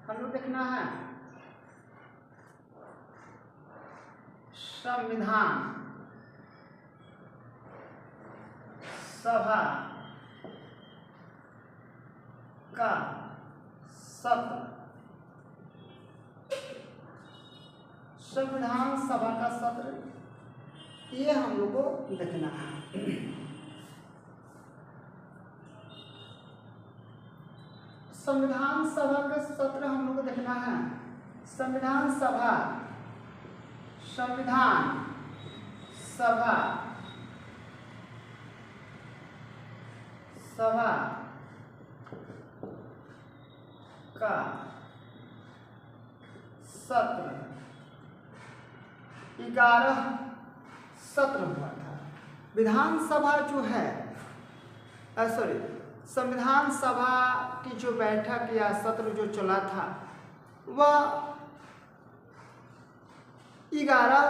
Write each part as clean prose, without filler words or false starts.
हम लोग देखना है संविधान सभा का सत्र। संविधान सभा का सत्र ये हम लोग को देखना है। संविधान सभा का सत्र हम लोग को देखना है। संविधान सभा का सत्र 11 सत्र हुआ था। विधानसभा जो है संविधान सभा की जो बैठक या सत्र जो चला था वह 11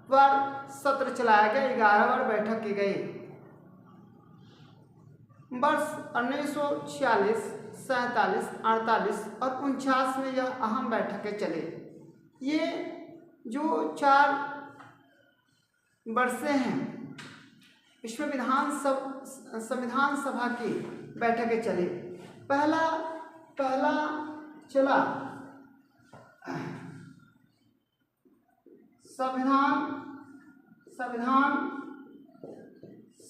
बार सत्र चलाया गया, 11 बार बैठक की गई। वर्ष 1946, 47, 48 और 49 में यह अहम बैठकें चले। ये जो 4 वर्षें हैं इसमें संविधान सभा की बैठकें चली। पहला चला संविधान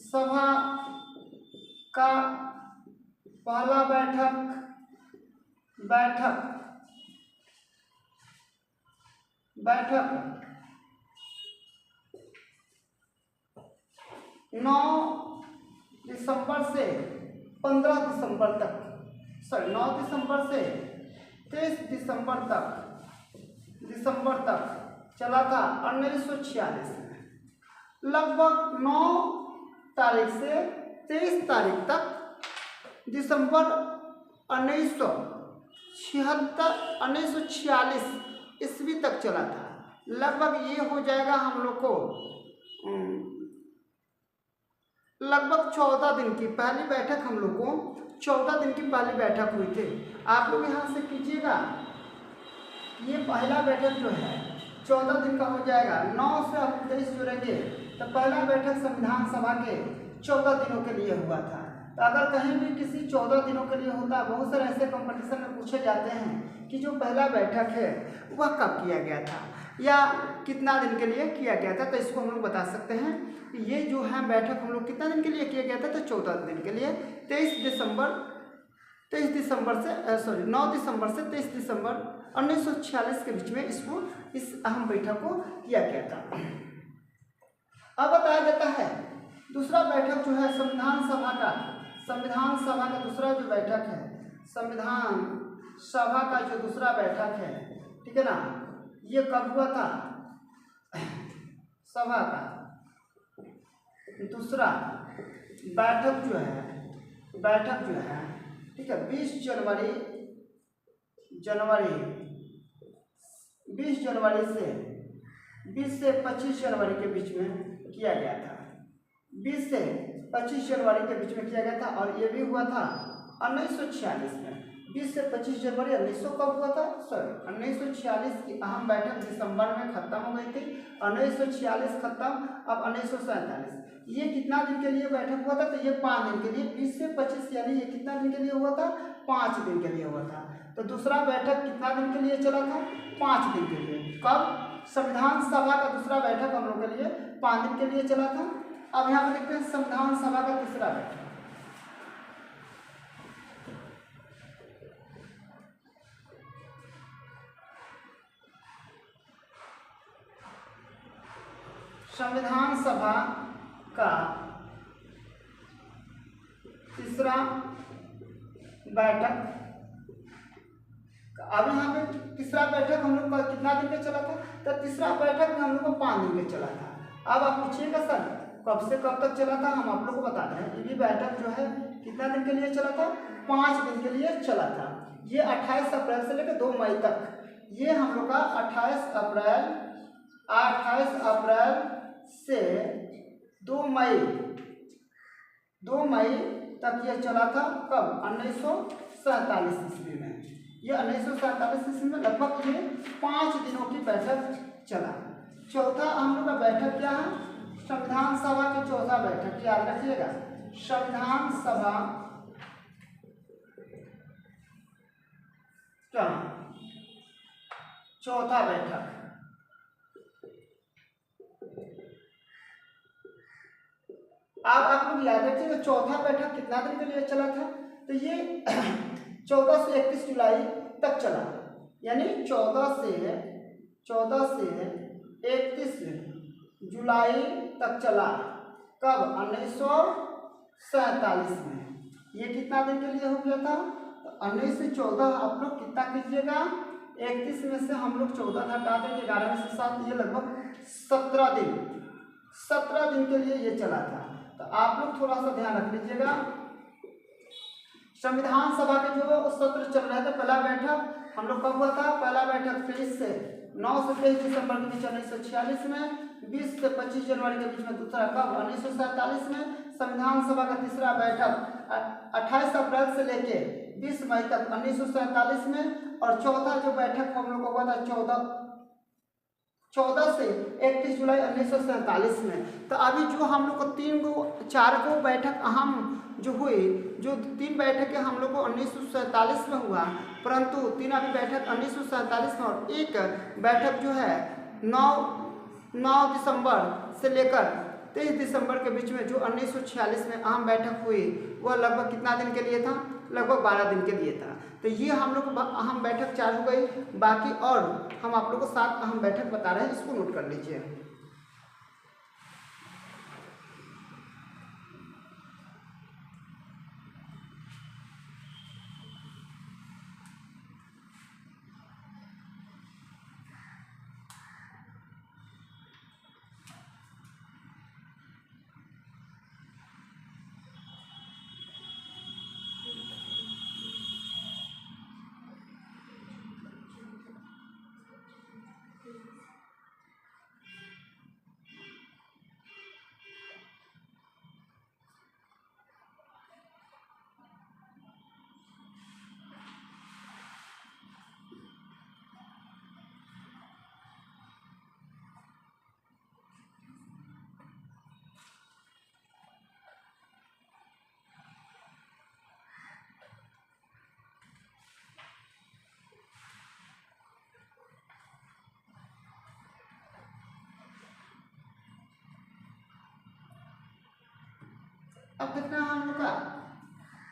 सभा का पहला बैठक 9 दिसंबर से 15 दिसंबर तक 9 दिसंबर से 23 दिसंबर तक चला था 1946 में। लगभग 9 तारीख से 23 तारीख तक दिसंबर 1946 ईस्वी तक चला था। लगभग ये हो जाएगा हम लोग को लगभग 14 दिन की पहली बैठक। हम लोग को 14 दिन की पहली बैठक हुई थी। आप लोग यहाँ से कीजिएगा, ये पहला बैठक जो है 14 दिन का हो जाएगा। 9 से हम 23 जुड़ेंगे तो पहला बैठक संविधान सभा के 14 दिनों के लिए हुआ था। तो अगर कहीं भी किसी 14 दिनों के लिए होता है, बहुत सारे ऐसे कंपटीशन में पूछे जाते हैं कि जो पहला बैठक है वह कब किया गया था या कितना दिन के लिए किया गया था, तो इसको हम लोग बता सकते हैं कि ये जो है बैठक हम लोग कितना दिन के लिए किया गया था, तो 14 दिन के लिए 9 दिसंबर से 23 दिसंबर 1946 के बीच में इस अहम बैठक को किया गया था। अब बताया जाता है दूसरा बैठक जो है संविधान सभा का दूसरा जो बैठक है, संविधान सभा का जो दूसरा बैठक है, ठीक है ना, ये कब हुआ था? सभा का दूसरा बैठक जो है ठीक है 20 जनवरी से 25 जनवरी के बीच में किया गया था। 20 से 25 जनवरी के बीच में किया गया था और ये भी हुआ था 1946 में। 20 से 25 जनवरी 1900 कब हुआ था? 1946 की अहम बैठक दिसंबर में खत्म हो गई थी। 1946 खत्म, अब 1947। ये कितना दिन के लिए बैठक हुआ था? तो ये 5 दिन के लिए। 20 से 25 यानी ये कितना दिन के लिए हुआ था? 5 दिन के लिए हुआ था। तो दूसरा बैठक कितना दिन के लिए चला था? 5 दिन के लिए। कब? संविधान सभा का दूसरा बैठक हम लोग के लिए 5 दिन के लिए चला था। अब यहाँ पर देखते हैं संविधान सभा का तीसरा बैठक। संविधान सभा का तीसरा बैठक, अब यहाँ पे तीसरा बैठक हम लोग का कितना दिन का चला था? तो तीसरा बैठक में हम लोग को 5 दिन का चला था। अब आप पूछिएगा सर कब से कब तक चला था? हम आप लोग को बताते हैं। ये भी बैठक जो है कितना दिन के लिए चला था? 5 दिन के लिए चला था। ये 28 अप्रैल से लेकर 2 मई तक, ये हम लोग का 28 अप्रैल से 2 मई तक ये चला था। कब? 1947 ईस्वी में। ये 1947 ईस्वी में लगभग ये 5 दिनों की बैठक चला। चौथा हम लोग का बैठक क्या है? संविधान सभा की चौथा बैठक, याद रखिएगा, संविधान सभा का चौथा बैठक। अब आप लोग याद रखिएगा चौथा बैठक कितना दिन के लिए चला था? तो ये 14 से 31 जुलाई तक चला, यानी 14 से 31 जुलाई तक चला। कब? 1947 में। ये कितना दिन के लिए हो गया था? तो 19 से 14 आप लोग कितना कीजिएगा? 31 में से हम लोग 14 हटा देंगे, 11 में से 7, ये लगभग 17 दिन के लिए ये चला था। तो आप लोग थोड़ा सा ध्यान रख लीजिएगा। संविधान सभा के जो सत्र चल रहे थे, पहला बैठक हम लोग कब हुआ था? पहला बैठक 9 से 23 दिसंबर के बीच 1946 में, 20 से 25 जनवरी के बीच में दूसरा कब? 1947 में। संविधान सभा का तीसरा बैठक 28 अप्रैल से लेके 20 मई तक 1947 में। और चौथा जो बैठक हम लोग को हुआ था 14 से 31 जुलाई 1947 में। तो अभी जो हम लोग को 4 बैठक अहम जो हुई, जो 3 बैठकें हम लोग को 1947 में हुआ, परंतु 3 अभी बैठक 1947 में, और एक बैठक जो है 9 दिसंबर से लेकर 23 दिसंबर के बीच में जो 1946 में अहम बैठक हुई, वह लगभग कितना दिन के लिए था? लगभग 12 दिन के लिए था। तो ये हम लोग अहम बैठक 4 हो गई। बाकी और हम आप लोग को 7 अहम बैठक बता रहे हैं, इसको नोट कर लीजिए। अब कितना हम लोग का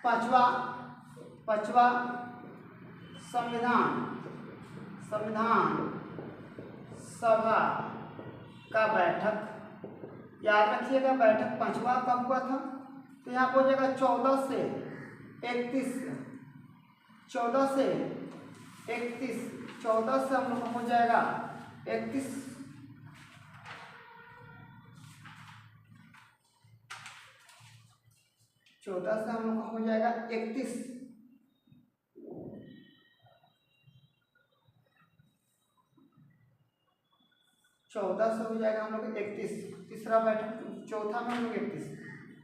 पांचवा संविधान सभा का बैठक। याद रखिएगा बैठक 5वां कब हुआ था? तो यहाँ पर हो जाएगा 14 से 31 14 से हम लोग हो जाएगा 31 14 से हम लोग हो जाएगा 31 14 से हो जाएगा हम लोग 31। तीसरा बैठक चौथा में हम लोग 31,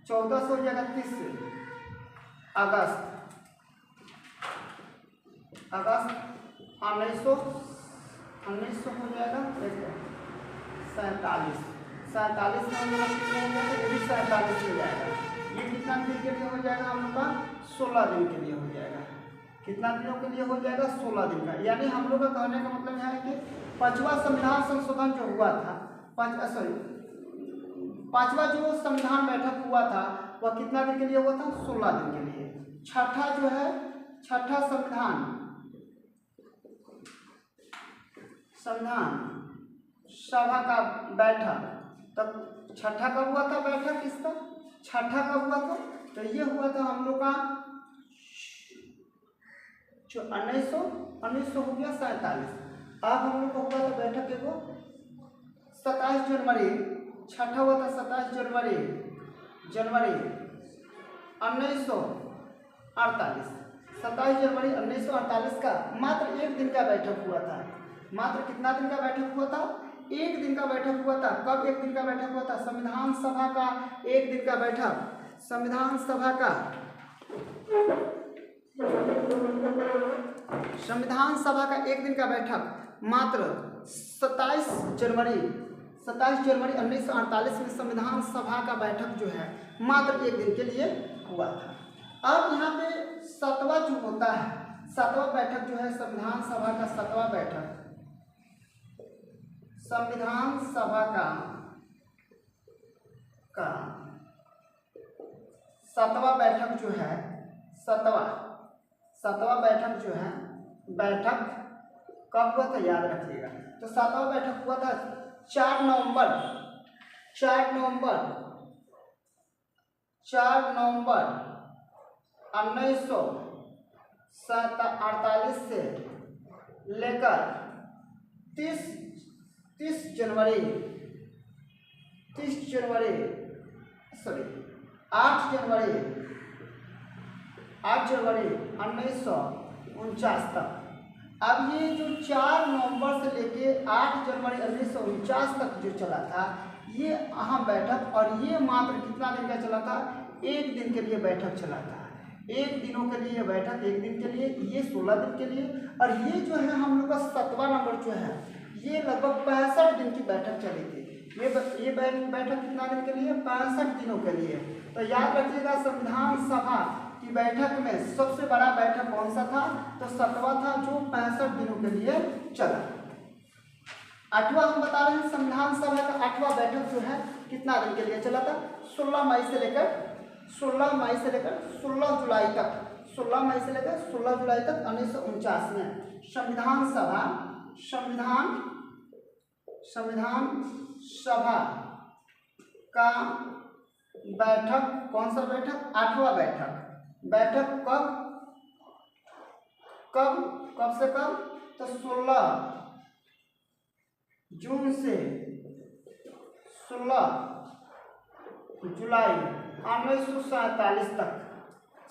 14 से हो जाएगा 30 अगस्त 1900 हो जाएगा 47 में हम लोग कितना हो जाएगा? ये भी 47 हो जाएगा। ये कितना दिन के लिए हो जाएगा? हम लोग का 16 दिन के लिए हो जाएगा। कितना दिनों के लिए हो जाएगा? 16 दिन का। यानी हम लोग का कहने का मतलब यह है कि 5वां संविधान संशोधन जो हुआ था, 5वां जो संविधान बैठक हुआ था वह कितना दिन के लिए हुआ था? 16 दिन के लिए। छठा जो है छठा संविधान सभा का बैठक, तब छठा कब हुआ था बैठक इसका? छठा कब हुआ था? तो ये हुआ था हम लोग का 1900 हो गया 47। अब हम लोग को हुआ था बैठक एगो 27 जनवरी, छठा हुआ था 27 जनवरी 1948। 27 जनवरी 1948 का मात्र 1 दिन का बैठक हुआ था। मात्र कितना दिन का बैठक हुआ था? 1 दिन का बैठक हुआ था। कब 1 दिन का बैठक हुआ था? संविधान सभा का 1 दिन का बैठक, संविधान सभा का संविधान सभा का एक दिन का बैठक मात्र 27 जनवरी 1948 में संविधान सभा का बैठक जो है मात्र एक दिन के लिए हुआ था। अब यहाँ पे 7वां जो होता है, 7वां बैठक जो है संविधान सभा का 7वां बैठक, संविधान सभा का 7वां बैठक जो है, 7वां बैठक जो है, बैठक कब हुआ था याद रखिएगा। तो 7वां बैठक हुआ था 4 नवंबर 1948 से लेकर 30 जनवरी 8 जनवरी 1949 तक। अब ये जो 4 नवंबर से लेके 8 जनवरी 1949 तक जो चला था ये अहम बैठक, और ये मात्र कितना दिन का चला था, एक दिन के लिए बैठक चला था। एक दिनों के लिए बैठक, एक दिन के लिए, ये 16 दिन के लिए। और ये जो है हम लोग का 7वां नंबर जो है ये लगभग 65 दिन की बैठक चली थी। ये बैठक कितना दिन के लिए, 65 दिनों के लिए। तो याद रखिएगा संविधान सभा की बैठक में सबसे बड़ा बैठक कौन सा था, तो 7वां था जो 65 दिनों के लिए चला। 8वां हम बता रहे हैं संविधान सभा का 8वां बैठक जो है कितना दिन के लिए चला था, 16 मई से लेकर 16 जुलाई तक, 16 मई से लेकर 16 जुलाई तक 1949 में संविधान सभा का बैठक, कौन सा बैठक, 8वां बैठक। बैठक कब से कब, तो 16 जून से 16 जुलाई 1947 तक,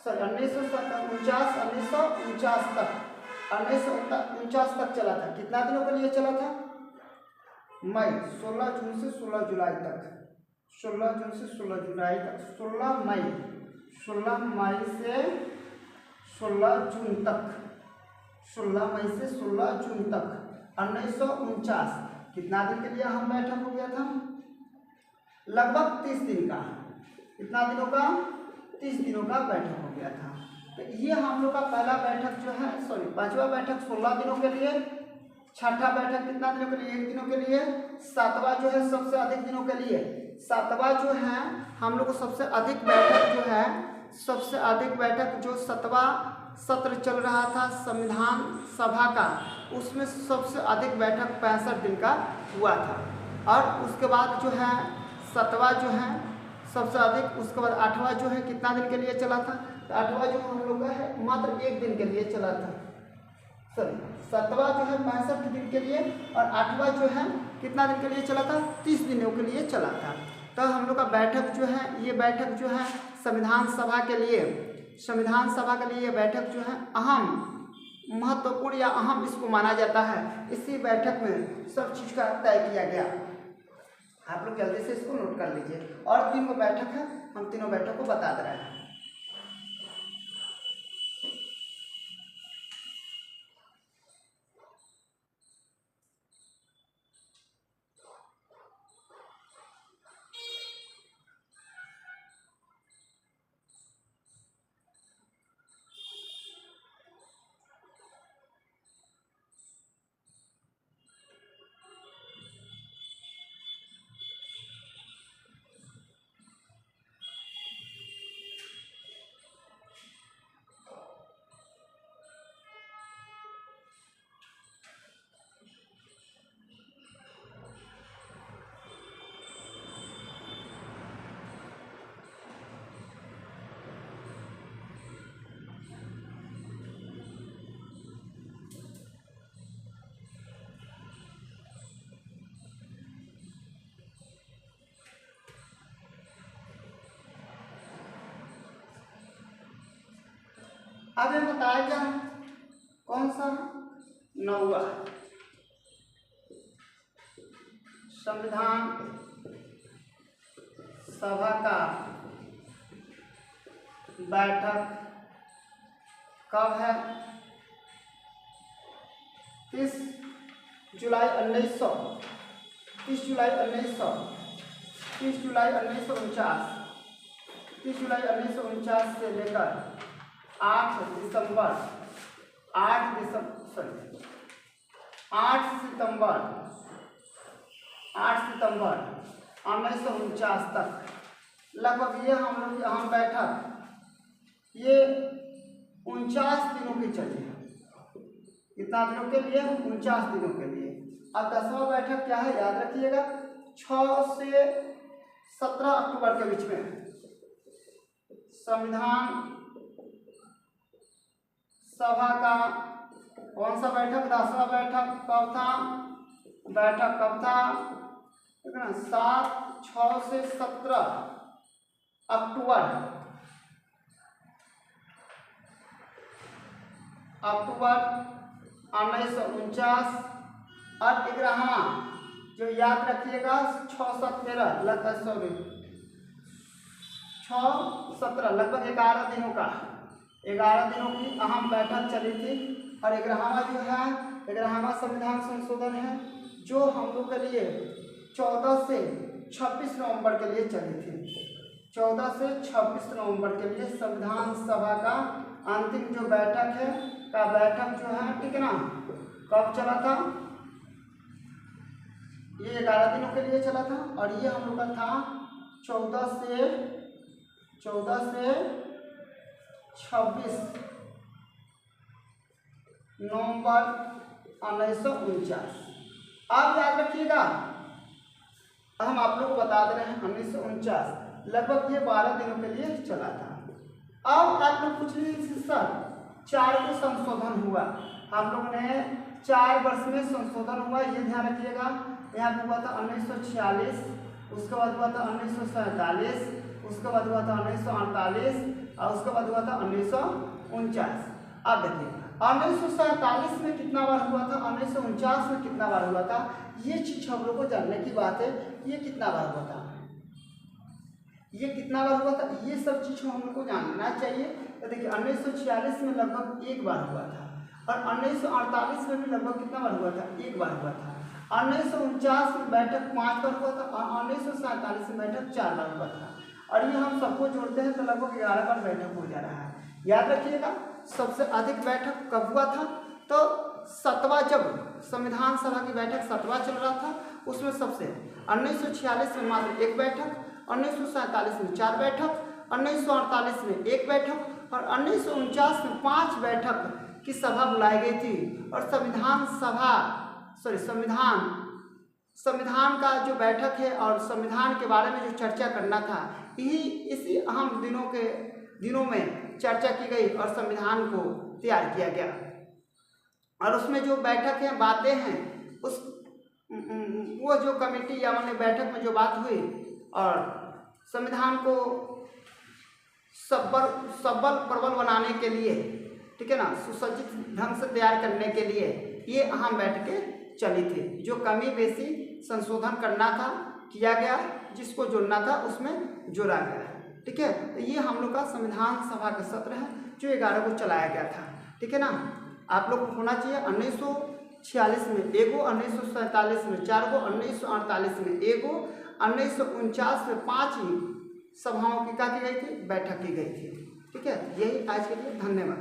सॉरी 1949 तक चला था। कितना दिनों के लिए चला था, मई, 16 जून से 16 जुलाई तक, 16 जून से 16 जुलाई तक, 16 मई से 16 जून तक, 16 मई से 16 जून तक 1949। कितना दिन के लिए हम बैठक हो गया था, लगभग 30 दिन का। कितना दिनों का, 30 दिनों का बैठक हो गया था। तो ये हम लोग का पहला बैठक जो है, सॉरी 5वां बैठक 16 दिनों के लिए, 6ठा बैठक कितना दिनों के लिए, 1 दिनों के लिए, 7वां जो है सबसे अधिक दिनों के लिए, 7वां जो है हम लोग को सबसे अधिक बैठक जो है, सबसे अधिक बैठक जो 7वां सत्र चल रहा था संविधान सभा का, उसमें सबसे अधिक बैठक 65 दिन का हुआ था। और उसके बाद जो है 7वां जो है सबसे अधिक, उसके बाद 8वां जो है कितना दिन के लिए चला था, तो 8वां जो हम लोग का है मात्र 1 दिन के लिए चला था, सॉरी 7वां जो है 65 दिन के लिए, और 8वां जो है कितना दिन के लिए चला था, 30 दिनों के लिए चला था। तो हम लोग का बैठक जो है, ये बैठक जो है संविधान सभा के लिए ये बैठक जो है अहम, महत्वपूर्ण या अहम इसको माना जाता है। इसी बैठक में सब चीज़ का तय किया गया। आप लोग जल्दी से इसको नोट कर लीजिए। और 3 बैठक है, हम तीनों बैठक को बता दे रहे हैं। अब ये बताया गया कौन सा, 9वां संविधान सभा का बैठक कब है, 30 जुलाई 1900, 30 जुलाई 1900, 30 जुलाई 1949, 30 जुलाई 1949 से लेकर 8 सितंबर 1949 तक लगभग ये हम लोग यहाँ बैठक ये 49 दिनों की चली है। कितना दिनों के लिए? 49 दिनों के लिए। अब 10वां बैठक क्या है याद रखिएगा, 6 से 17 अक्टूबर के बीच में संविधान सभा का कौन सा बैठक? 10वां बैठक कब था? बैठक कब था? 6 से 17 अक्टूबर 1949। और 11वां जो याद रखिएगा 6-7-13 लगभग 6-17 लगभग 11 दिनों का 11 दिनों की अहम बैठक चली थी। और 11वां जो है 11वां संविधान संशोधन है जो हम लोग के लिए 14 से 26 नवंबर के लिए चली थी। 14 से 26 नवंबर के लिए संविधान सभा का अंतिम जो बैठक है का बैठक जो है, ठीक है ना, कब चला था? ये 11 दिनों के लिए चला था। और ये हम लोग का था 14 से 26 नवंबर 1949। आप याद रखिएगा, हम आप लोग को बता दे रहे हैं 1949 लगभग ये 12 दिनों के लिए चला था। अब आप लोग पूछ लीजिए सर 4 को संशोधन हुआ, हम लोग ने 4 वर्ष में संशोधन हुआ, ये ध्यान रखिएगा। यहाँ पे हुआ था 1946, उसके बाद हुआ था 1947, उसके बाद हुआ था 1948 और उसके बाद हुआ था 1949। अब देखिए 1947 में कितना बार हुआ था, 1949 में कितना बार हुआ था, ये चीज हम लोग को जानने की बात है। ये कितना बार हुआ था, ये कितना बार हुआ था, ये सब चीज हम लोग को जानना चाहिए। तो देखिए 1946 में लगभग 1 बार हुआ था और 1948 में भी लगभग कितना बार हुआ था, 1 बार हुआ था। 1949 में बैठक 5 बार हुआ था और 1947 में बैठक 4 बार हुआ था। और ये हम सबको जोड़ते हैं तो लगभग 11 बार बैठक हो जा रहा है। याद रखिएगा सबसे अधिक बैठक कब हुआ था, तो 7वां, जब संविधान सभा की बैठक 7वां चल रहा था उसमें सबसे 1946 में मात्र 1 बैठक, 1947 में 4 बैठक, 1948 में 1 बैठक और 1949 में 5 बैठक की सभा बुलाई गई थी। और संविधान का जो बैठक है और संविधान के बारे में जो चर्चा करना था, इसी अहम दिनों में चर्चा की गई और संविधान को तैयार किया गया। और उसमें जो बैठक है, बातें हैं, वो जो कमेटी या मैंने बैठक में जो बात हुई और संविधान को सबल प्रबल बनाने के लिए, ठीक है ना, सुसज्जित ढंग से तैयार करने के लिए ये अहम बैठकें चली थी। जो कमी बेसी संशोधन करना था किया गया, जिसको जोड़ना था उसमें जोड़ा गया, ठीक है। तो ये हम लोग का संविधान सभा का सत्र है जो 11 को चलाया गया था, ठीक है ना। आप लोग को होना चाहिए 1946 में 1 गो, 1947 में 4 गो, 1948 में 1 गो, 1949 में 5 सभाओं की क्या की गई थी, बैठक की गई थी, ठीक है। यही आज के लिए, धन्यवाद।